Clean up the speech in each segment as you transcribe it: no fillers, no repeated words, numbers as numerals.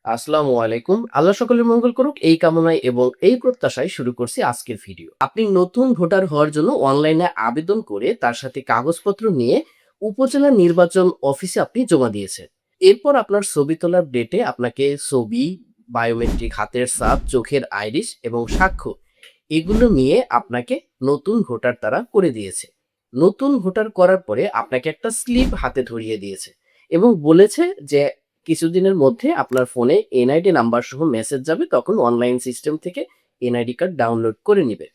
আসসালামু আলাইকুম। আল্লাহ সকলের মঙ্গল করুক এই কামনায় এবং এই প্রত্যাশায় শুরু করছি আজকের ভিডিও। আপনি নতুন ভোটার হওয়ার জন্য অনলাইনে আবেদন করে তার সাথে কাগজপত্র নিয়ে উপজেলা নির্বাচন অফিসে আপনি জমা দিয়েছেন। এরপর আপনার ছবি তোলার ডেটে আপনাকে ছবি, বায়োমেট্রিক হাতের ছাপ, চোখের আইরিশ এবং সাক্ষ্য এগুলো নিয়ে আপনাকে নতুন ভোটার তারা করে দিয়েছে। নতুন ভোটার করার পরে আপনাকে একটা স্লিপ হাতে ধরিয়ে দিয়েছে এবং বলেছে যে কিছুদিনের মধ্যে আপনার ফোনে এনআইডি নাম্বার সহ মেসেজ যাবে, তখন অনলাইন সিস্টেম থেকে এনআইডি কার্ড ডাউনলোড করে নিবে।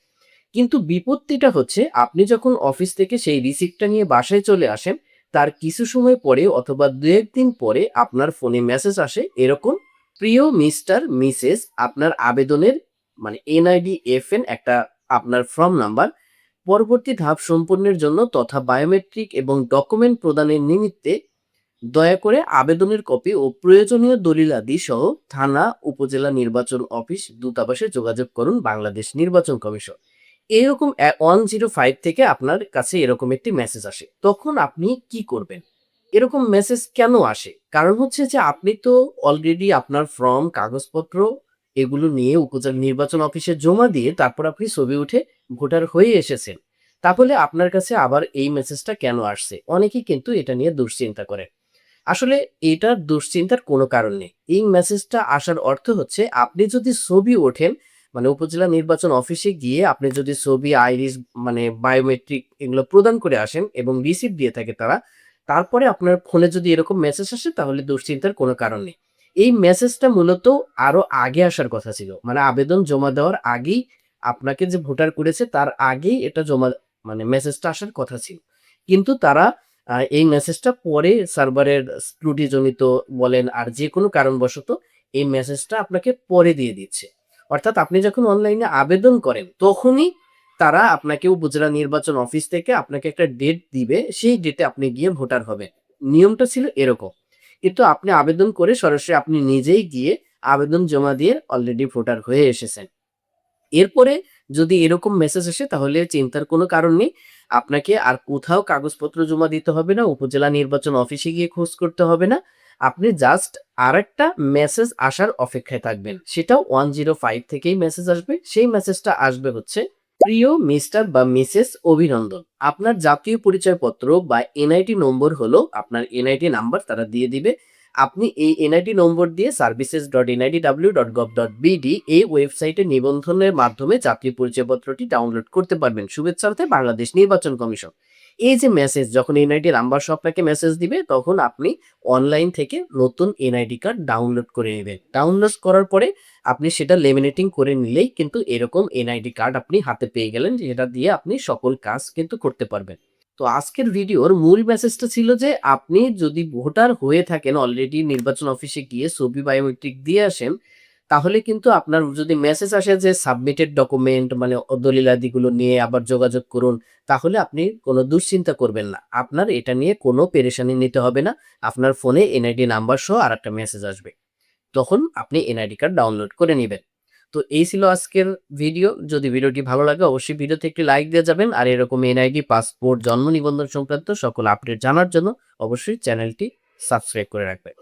কিন্তু বিপত্তিটা হচ্ছে আপনি যখন অফিস থেকে সেই রিসিপ্টটা নিয়ে বাসায় চলে আসেন, তার কিছু সময় পরে অথবা ২-১ দিন পরে আপনার ফোনে মেসেজ আসে এরকম, প্রিয় মিস্টার মিসেস আপনার আবেদনের মানে এনআইডি এফএন একটা আপনার ফর্ম নাম্বার পরবর্তী ধাপ সম্পূর্ণের জন্য তথা বায়োমেট্রিক এবং ডকুমেন্ট প্রদানের নিমিত্তে দয়া করে আবেদনের কপি ও প্রয়োজনীয় দলিলাদি সহ থানা, উপজেলা নির্বাচন অফিস, দূতাবাসে যোগাযোগ করুন বাংলাদেশ নির্বাচন কমিশন। এরকম 105 থেকে আপনার কাছে এরকম একটি মেসেজ আসে। তখন আপনি কি করবেন? এরকম মেসেজ কেন আসে? কারণ হচ্ছে যে আপনি তো অলরেডি আপনার ফর্ম, কাগজপত্র এগুলো নিয়ে উপজেলা নির্বাচন অফিসে জমা দিয়ে তারপর আপনি ছবি উঠে ভোটার হয়ে এসেছেন। তাহলে আপনার কাছে আবার এই মেসেজটা কেন আসছে? অনেকেই কিন্তু এটা নিয়ে দুশ্চিন্তা করে। আসলে এটার দুশ্চিন্তার কোনো কারণ নেই। এই মেসেজটা আসার অর্থ হচ্ছে আপনি যদি ছবি ওঠেন, মানে উপজেলা নির্বাচন অফিসে গিয়ে আপনি যদি ছবি, আইরিশ মানে বায়োমেট্রিক এগুলো প্রদান করে আসেন এবং রিসিপ্ট দিয়ে থাকে তারা, তারপরে আপনার ফোনে যদি এরকম মেসেজ আসে তাহলে দুশ্চিন্তার কোনো কারণ নেই। এই মেসেজটা মূলত আরো আগে আসার কথা ছিল। মানে আবেদন জমা দেওয়ার আগেই আপনাকে যে ভোটার করেছে তার আগেই এটা জমা মানে মেসেজটা আসার কথা ছিল। কিন্তু তারা এই মেসেজটা পরে সার্ভারের ত্রুটিজনিত বলেন আর যেকোনো কারণবশত এই মেসেজটা আপনাকে পরে দিয়ে দিচ্ছে। অর্থাৎ আপনি যখন অনলাইনে আবেদন করেন তখনই তারা আপনাকে উপজেলা নির্বাচন অফিস থেকে আপনাকে একটা ডেট দিবে, সেই ডেটে আপনি গিয়ে ভোটার হবেন। নিয়মটা ছিল এরকম। কিন্তু আপনি আবেদন করে সরাসরি আপনি নিজেই গিয়ে আবেদন জমা দিয়ে অলরেডি ভোটার হয়ে এসেছেন। এরপরে যদি এরকম মেসেজ আসে তাহলে চিন্তার কোনো কারণ নেই। আপনাকে আর কোথাও কাগজপত্র জমা দিতে হবে না। উপজেলা নির্বাচন অফিসে গিয়ে খোঁজ করতে হবে না। আপনি জাস্ট আরেকটা মেসেজ আসার অপেক্ষায় থাকবেন। সেটাও 105 থেকেই মেসেজ আসবে। সেই মেসেজটা আসবে হচ্ছে, প্রিয় মিস্টার বা মিসেস অভিনন্দন। আপনার জাতীয় পরিচয়পত্র বা এনআইডি নম্বর হলো আপনার এনআইডি নাম্বার তারা দিয়ে দিবে। আপনি এই এনআইডি নম্বর দিয়ে services.nidw.gov.bd এই ওয়েবসাইটে নিবন্ধনের মাধ্যমে জাতীয় পরিচয়পত্রটি ডাউনলোড করতে পারবেন। শুভেচ্ছার্থে বাংলাদেশ নির্বাচন কমিশন। এই যে মেসেজ যখন এনআইডি নাম্বার সহ আপনাকে মেসেজ দিবে তখন আপনি অনলাইন থেকে নতুন এনআইডি কার্ড ডাউনলোড করে নেবেন। ডাউনলোড করার পরে আপনি সেটা লেমিনেটিং করে নিলেই কিন্তু এরকম এনআইডি কার্ড আপনি হাতে পেয়ে গেলেন, যেটা দিয়ে আপনি সকল কাজ কিন্তু করতে পারবেন। তো আজকের ভিডিওর মূল মেসেজটা ছিল যে আপনি যদি ভোটার হয়ে থাকেন অলরেডি নির্বাচন অফিসে গিয়ে ছবি, বায়োমেট্রিক দিয়ে আসেন, তাহলে কিন্তু আপনার যদি মেসেজ আসে যে সাবমিটেড ডকুমেন্ট মানে দলিলাদিগুলো নিয়ে আবার যোগাযোগ করুন, তাহলে আপনি কোনো দুশ্চিন্তা করবেন না। আপনার এটা নিয়ে কোনো পেরেশানি নিতে হবে না। আপনার ফোনে এনআইডি নাম্বার সহ আরেকটা মেসেজ আসবে। তখন আপনি এনআইডি কার্ড ডাউনলোড করে নিবেন। তো এই ছিল আজকের ভিডিও। যদি ভিডিওটি ভালো লাগে অবশ্যই ভিডিওতে একটি লাইক দিয়ে যাবেন। আর এরকম এনআইডি, পাসপোর্ট, জন্ম নিবন্ধন সংক্রান্ত সকল আপডেট জানার জন্য অবশ্যই চ্যানেলটি সাবস্ক্রাইব করে রাখবেন।